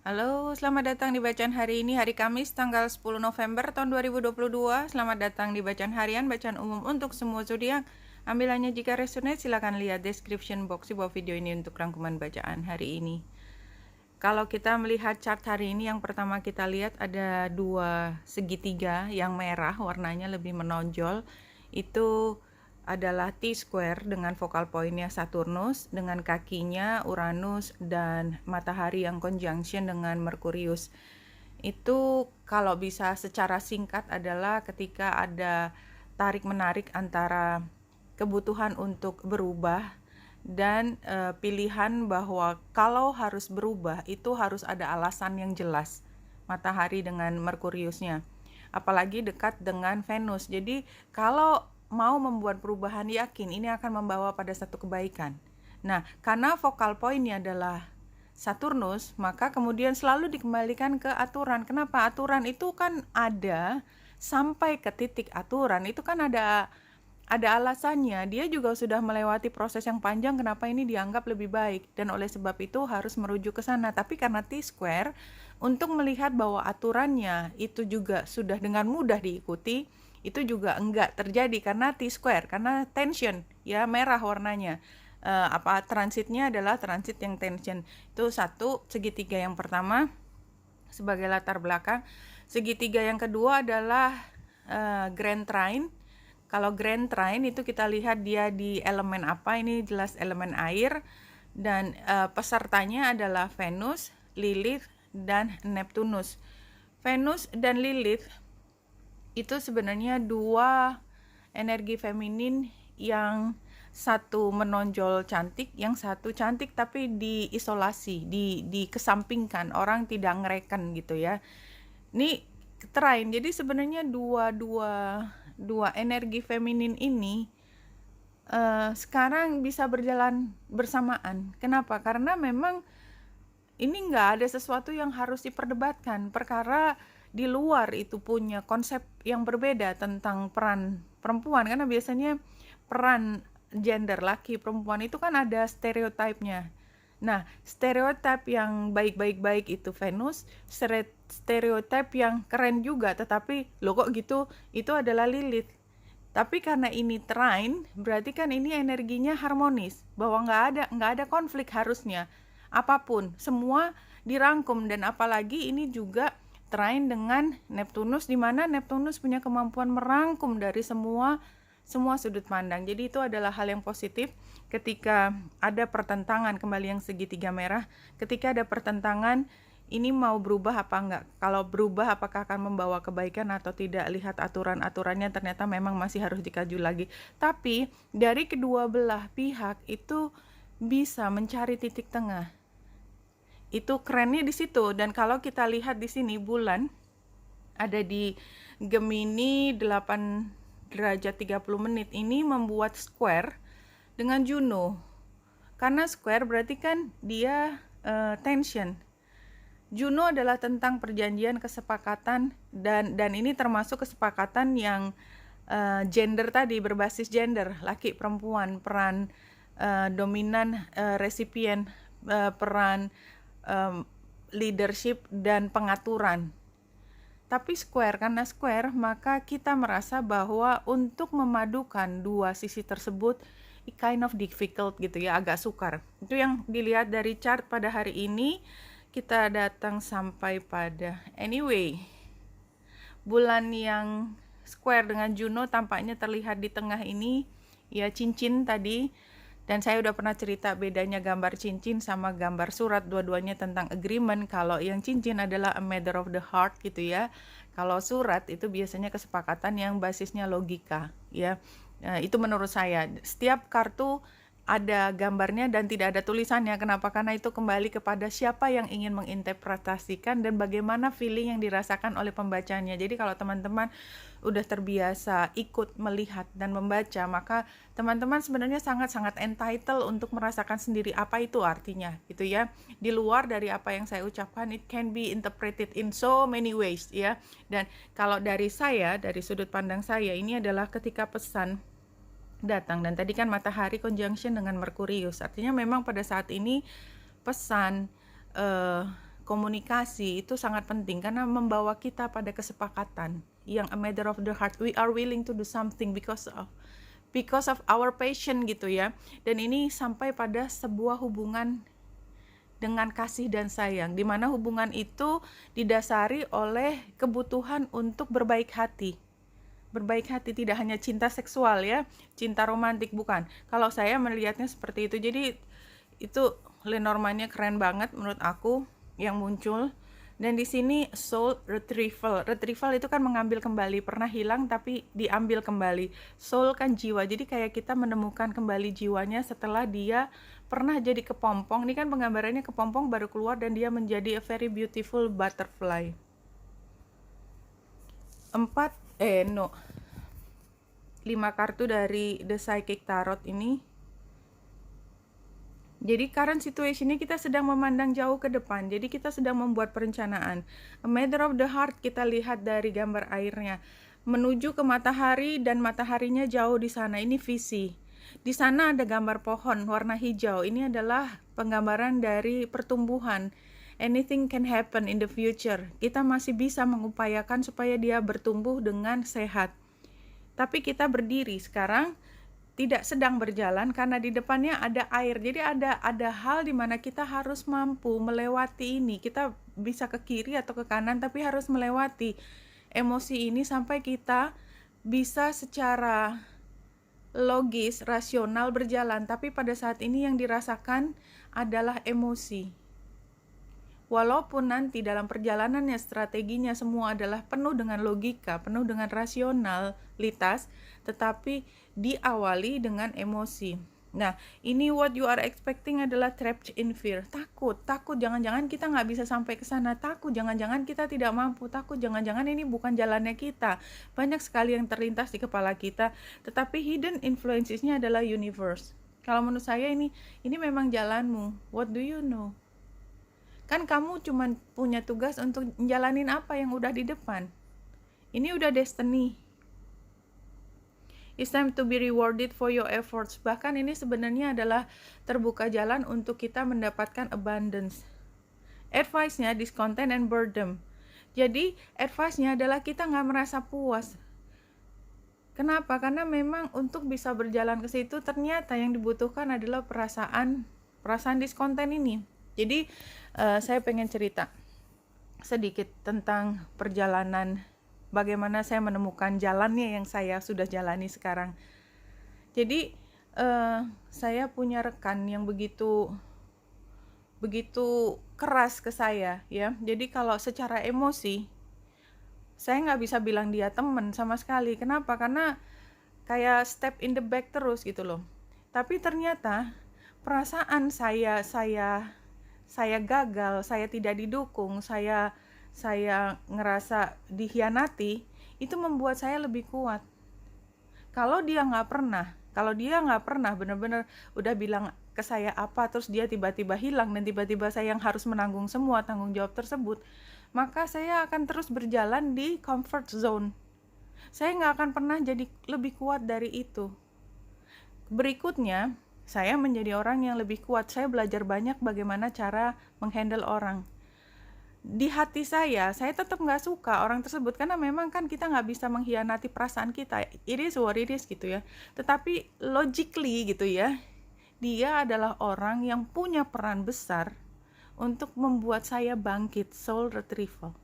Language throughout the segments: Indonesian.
Halo, selamat datang di bacaan hari ini, hari Kamis, tanggal 10 November tahun 2022. Selamat datang di bacaan harian, bacaan umum untuk semua zodiak. Ambilannya jika resonate, silakan lihat description box di bawah video ini untuk rangkuman bacaan hari ini. Kalau kita melihat chart hari ini, yang pertama kita lihat ada dua segitiga yang merah, warnanya lebih menonjol. Itu adalah T-square dengan focal pointnya Saturnus, dengan kakinya Uranus, dan matahari yang conjunction dengan Merkurius. Itu kalau bisa secara singkat adalah ketika ada tarik-menarik antara kebutuhan untuk berubah dan pilihan bahwa kalau harus berubah itu harus ada alasan yang jelas. Matahari dengan Merkuriusnya, apalagi dekat dengan Venus. Jadi kalau mau membuat perubahan, yakin ini akan membawa pada satu kebaikan. Nah, karena focal pointnya adalah Saturnus, maka kemudian selalu dikembalikan ke aturan. Kenapa? Aturan itu kan ada sampai ke titik aturan, itu kan ada alasannya. Dia juga sudah melewati proses yang panjang, kenapa ini dianggap lebih baik, dan oleh sebab itu harus merujuk ke sana. Tapi karena T-square, untuk melihat bahwa aturannya itu juga sudah dengan mudah diikuti, itu juga enggak terjadi karena T-square, karena tension, ya, merah warnanya. Transitnya adalah transit yang tension. Itu satu, segitiga yang pertama sebagai latar belakang. Segitiga yang kedua adalah Grand Trine. Kalau Grand Trine itu kita lihat dia di elemen apa, ini jelas elemen air, dan pesertanya adalah Venus, Lilith, dan Neptunus. Venus dan Lilith itu sebenarnya dua energi feminin yang satu menonjol cantik, yang satu cantik tapi diisolasi, dikesampingkan, orang tidak ngereken gitu ya. Ini Trine, jadi sebenarnya dua energi feminin ini sekarang bisa berjalan bersamaan. Kenapa? Karena memang ini nggak ada sesuatu yang harus diperdebatkan. Perkara di luar itu punya konsep yang berbeda tentang peran perempuan, karena biasanya peran gender laki perempuan itu kan ada stereotipnya. Nah, stereotip yang baik-baik itu Venus, stereotip yang keren juga tetapi lo kok gitu itu adalah Lilith. Tapi karena ini trine, berarti kan ini energinya harmonis, bahwa nggak ada konflik harusnya. Apapun, semua dirangkum, dan apalagi ini juga trine dengan Neptunus, di mana Neptunus punya kemampuan merangkum dari semua sudut pandang. Jadi itu adalah hal yang positif ketika ada pertentangan, kembali yang segitiga merah, ketika ada pertentangan, ini mau berubah apa enggak? Kalau berubah apakah akan membawa kebaikan atau tidak? Lihat aturan-aturannya, ternyata memang masih harus dikaji lagi. Tapi dari kedua belah pihak itu bisa mencari titik tengah. Itu kerennya di situ. Dan kalau kita lihat di sini bulan ada di Gemini 8 derajat 30 menit, ini membuat square dengan Juno. Karena square berarti kan dia tension. Juno adalah tentang perjanjian, kesepakatan, dan ini termasuk kesepakatan yang gender tadi, berbasis gender, laki perempuan, peran dominan, resipien, peran leadership dan pengaturan. Tapi square, karena square, maka kita merasa bahwa untuk memadukan dua sisi tersebut kind of difficult gitu ya, agak sukar. Itu yang dilihat dari chart pada hari ini. Kita datang sampai pada bulan yang square dengan Juno tampaknya terlihat di tengah ini, ya, cincin tadi. Dan saya udah pernah cerita bedanya gambar cincin sama gambar surat, dua-duanya tentang agreement. Kalau yang cincin adalah a matter of the heart gitu ya. Kalau surat itu biasanya kesepakatan yang basisnya logika ya. Itu menurut saya. Setiap kartu ada gambarnya dan tidak ada tulisannya. Kenapa? Karena itu kembali kepada siapa yang ingin menginterpretasikan dan bagaimana feeling yang dirasakan oleh pembacanya. Jadi kalau teman-teman udah terbiasa ikut melihat dan membaca, maka teman-teman sebenarnya sangat-sangat entitled untuk merasakan sendiri apa itu artinya gitu ya. Di luar dari apa yang saya ucapkan, it can be interpreted in so many ways ya. Dan kalau dari saya, dari sudut pandang saya, ini adalah ketika pesan datang, dan tadi kan matahari conjunction dengan Merkurius, artinya memang pada saat ini pesan komunikasi itu sangat penting karena membawa kita pada kesepakatan yang a matter of the heart. We are willing to do something because of our passion gitu ya. Dan ini sampai pada sebuah hubungan dengan kasih dan sayang, di mana hubungan itu didasari oleh kebutuhan untuk berbaik hati. Berbaik hati tidak hanya cinta seksual ya, cinta romantik bukan. Kalau saya melihatnya seperti itu. Jadi itu Lenormandnya keren banget menurut aku yang muncul. Dan di sini soul retrieval. Retrieval itu kan mengambil kembali, pernah hilang tapi diambil kembali. Soul kan jiwa. Jadi kayak kita menemukan kembali jiwanya setelah dia pernah jadi kepompong. Ini kan penggambarannya kepompong baru keluar dan dia menjadi a very beautiful butterfly. 5 kartu dari The Psychic Tarot ini. Jadi current situation-nya kita sedang memandang jauh ke depan. Jadi kita sedang membuat perencanaan. A matter of the heart kita lihat dari gambar airnya. Menuju ke matahari dan mataharinya jauh di sana. Ini visi. Di sana ada gambar pohon warna hijau. Ini adalah penggambaran dari pertumbuhan. Anything can happen in the future. Kita masih bisa mengupayakan supaya dia bertumbuh dengan sehat. Tapi kita berdiri sekarang tidak sedang berjalan karena di depannya ada air. Jadi ada hal di mana kita harus mampu melewati ini. Kita bisa ke kiri atau ke kanan tapi harus melewati emosi ini sampai kita bisa secara logis, rasional berjalan. Tapi pada saat ini yang dirasakan adalah emosi. Walaupun nanti dalam perjalanannya strateginya semua adalah penuh dengan logika, penuh dengan rasionalitas, tetapi diawali dengan emosi. Nah, ini what you are expecting adalah trapped in fear. Takut, jangan-jangan kita nggak bisa sampai ke sana. Takut, jangan-jangan kita tidak mampu. Takut, jangan-jangan ini bukan jalannya kita. Banyak sekali yang terlintas di kepala kita, tetapi hidden influences-nya adalah universe. Kalau menurut saya ini memang jalanmu. What do you know? Kan kamu cuma punya tugas untuk menjalanin apa yang udah di depan. Ini udah destiny. It's time to be rewarded for your efforts. Bahkan ini sebenarnya adalah terbuka jalan untuk kita mendapatkan abundance. Advice-nya discontent and boredom. Jadi advice-nya adalah kita nggak merasa puas. Kenapa? Karena memang untuk bisa berjalan ke situ ternyata yang dibutuhkan adalah perasaan discontent ini. Jadi saya pengen cerita sedikit tentang perjalanan bagaimana saya menemukan jalannya yang saya sudah jalani sekarang. Jadi saya punya rekan yang begitu keras ke saya ya. Jadi kalau secara emosi saya nggak bisa bilang dia teman sama sekali. Kenapa? Karena kayak step in the back terus gitu loh. Tapi ternyata perasaan saya gagal, saya tidak didukung, saya ngerasa dikhianati, itu membuat saya lebih kuat. Kalau dia nggak pernah benar-benar udah bilang ke saya apa, terus dia tiba-tiba hilang dan tiba-tiba saya yang harus menanggung semua tanggung jawab tersebut, maka saya akan terus berjalan di comfort zone. Saya nggak akan pernah jadi lebih kuat dari itu. Berikutnya, saya menjadi orang yang lebih kuat. Saya belajar banyak bagaimana cara menghandle orang. Di hati saya tetap nggak suka orang tersebut karena memang kan kita nggak bisa mengkhianati perasaan kita. It is what it is gitu ya. Tetapi logically gitu ya, dia adalah orang yang punya peran besar untuk membuat saya bangkit, soul retrieval.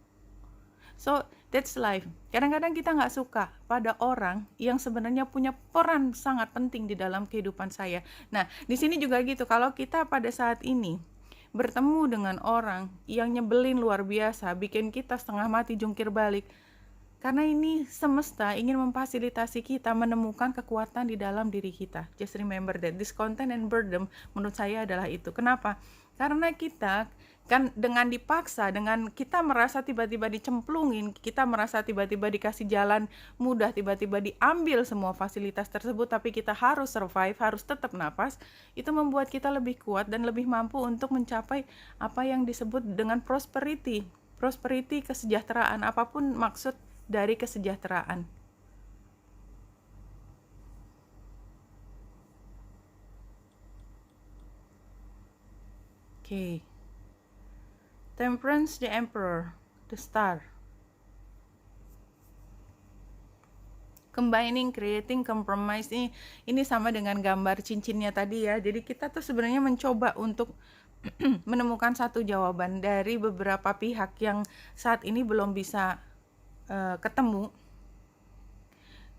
So that's life. Kadang-kadang kita nggak suka pada orang yang sebenarnya punya peran sangat penting di dalam kehidupan saya. Nah, di sini juga gitu. Kalau kita pada saat ini bertemu dengan orang yang nyebelin luar biasa, bikin kita setengah mati jungkir balik, karena ini semesta ingin memfasilitasi kita menemukan kekuatan di dalam diri kita. Just remember that discontent and boredom menurut saya adalah itu. Kenapa? Karena kita kan dengan dipaksa, dengan kita merasa tiba-tiba dicemplungin, kita merasa tiba-tiba dikasih jalan mudah, tiba-tiba diambil semua fasilitas tersebut, tapi kita harus survive, harus tetap napas, itu membuat kita lebih kuat dan lebih mampu untuk mencapai apa yang disebut dengan prosperity, kesejahteraan, apapun maksud dari kesejahteraan. Oke. Temperance, the Emperor, the Star. Combining, creating, compromise, ini sama dengan gambar cincinnya tadi ya. Jadi kita tuh sebenarnya mencoba untuk menemukan satu jawaban dari beberapa pihak yang saat ini belum bisa ketemu.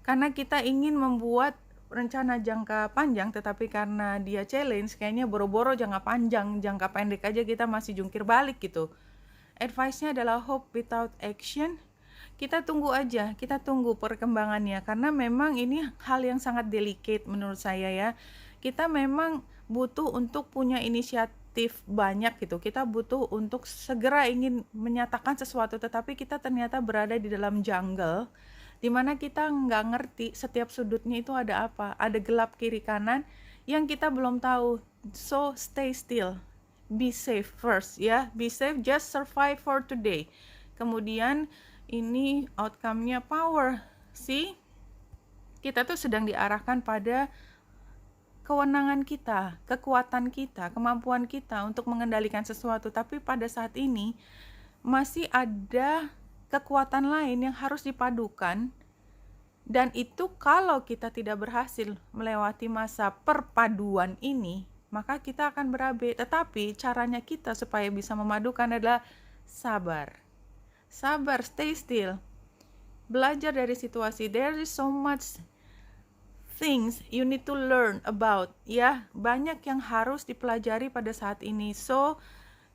Karena kita ingin membuat rencana jangka panjang, tetapi karena dia challenge, kayaknya boro-boro jangka panjang, jangka pendek aja kita masih jungkir balik gitu. Advice-nya adalah hope without action. Kita tunggu aja, kita tunggu perkembangannya, karena memang ini hal yang sangat delicate menurut saya ya. Kita memang butuh untuk punya inisiatif banyak gitu, kita butuh untuk segera ingin menyatakan sesuatu, tetapi kita ternyata berada di dalam jungle, dimana kita nggak ngerti setiap sudutnya itu ada apa, ada gelap kiri kanan yang kita belum tahu. So stay still, be safe first ya, be safe, just survive for today. Kemudian ini outcome-nya power. See, kita tuh sedang diarahkan pada kewenangan kita, kekuatan kita, kemampuan kita untuk mengendalikan sesuatu. Tapi pada saat ini masih ada kekuatan lain yang harus dipadukan. Dan itu kalau kita tidak berhasil melewati masa perpaduan ini, maka kita akan berabe. Tetapi caranya kita supaya bisa memadukan adalah sabar. Sabar, stay still, belajar dari situasi. There is so much things you need to learn about, ya, banyak yang harus dipelajari pada saat ini. So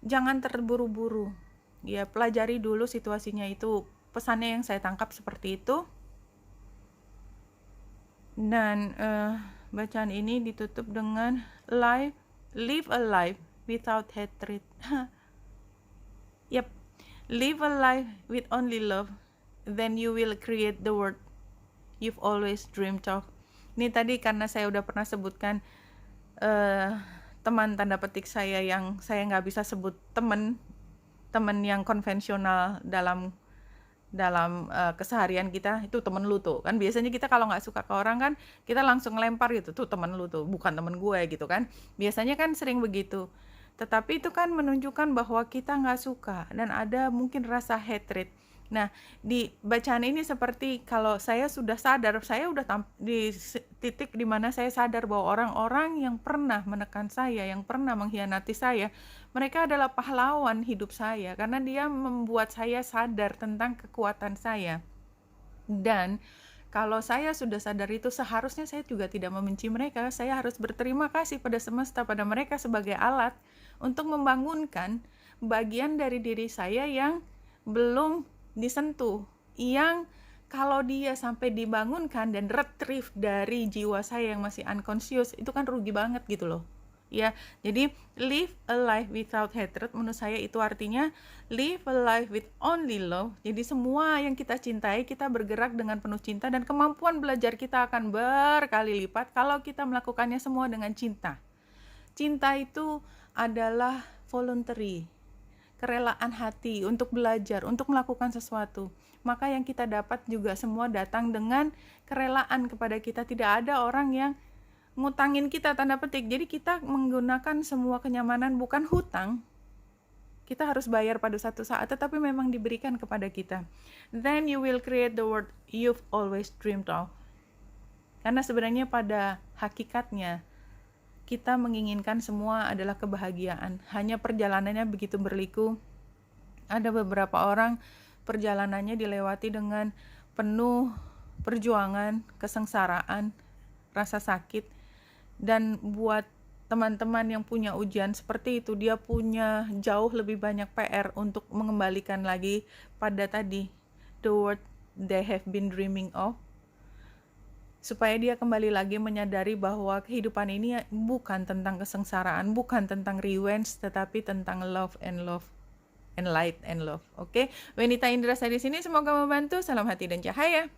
jangan terburu-buru ya, pelajari dulu situasinya. Itu pesannya yang saya tangkap seperti itu. Dan bacaan ini ditutup dengan live a life without hatred. Yep. Live a life with only love, then you will create the world you've always dreamed of. Ini tadi karena saya udah pernah sebutkan teman tanda petik saya yang saya nggak bisa sebut teman yang konvensional dalam keseharian kita, itu temen lu tuh kan. Biasanya kita kalau nggak suka ke orang kan kita langsung lempar gitu, tuh temen lu tuh, bukan temen gue gitu kan. Biasanya kan sering begitu. Tetapi itu kan menunjukkan bahwa kita nggak suka dan ada mungkin rasa hatred. Nah, di bacaan ini seperti kalau saya sudah sadar, saya udah di titik di mana saya sadar bahwa orang-orang yang pernah menekan saya, yang pernah mengkhianati saya, mereka adalah pahlawan hidup saya karena dia membuat saya sadar tentang kekuatan saya. Dan kalau saya sudah sadar itu, seharusnya saya juga tidak membenci mereka. Saya harus berterima kasih pada semesta, pada mereka sebagai alat untuk membangunkan bagian dari diri saya yang belum disentuh, yang kalau dia sampai dibangunkan dan retrieve dari jiwa saya yang masih unconscious, itu kan rugi banget gitu loh. Ya, jadi live a life without hatred menurut saya itu artinya live a life with only love. Jadi semua yang kita cintai, kita bergerak dengan penuh cinta, dan kemampuan belajar kita akan berkali lipat kalau kita melakukannya semua dengan cinta. Cinta itu adalah voluntary, kerelaan hati untuk belajar, untuk melakukan sesuatu. Maka yang kita dapat juga semua datang dengan kerelaan kepada kita. Tidak ada orang yang ngutangin kita tanda petik. Jadi kita menggunakan semua kenyamanan bukan hutang. Kita harus bayar pada satu saat, tetapi memang diberikan kepada kita. Then you will create the world you've always dreamed of. Karena sebenarnya pada hakikatnya kita menginginkan semua adalah kebahagiaan. Hanya perjalanannya begitu berliku. Ada beberapa orang perjalanannya dilewati dengan penuh perjuangan, kesengsaraan, rasa sakit. Dan buat teman-teman yang punya ujian seperti itu, dia punya jauh lebih banyak PR untuk mengembalikan lagi pada tadi, the world they have been dreaming of, supaya dia kembali lagi menyadari bahwa kehidupan ini bukan tentang kesengsaraan, bukan tentang revenge, tetapi tentang love and light and love. Oke, Wenita Indra saya di sini, semoga membantu. Salam hati dan cahaya.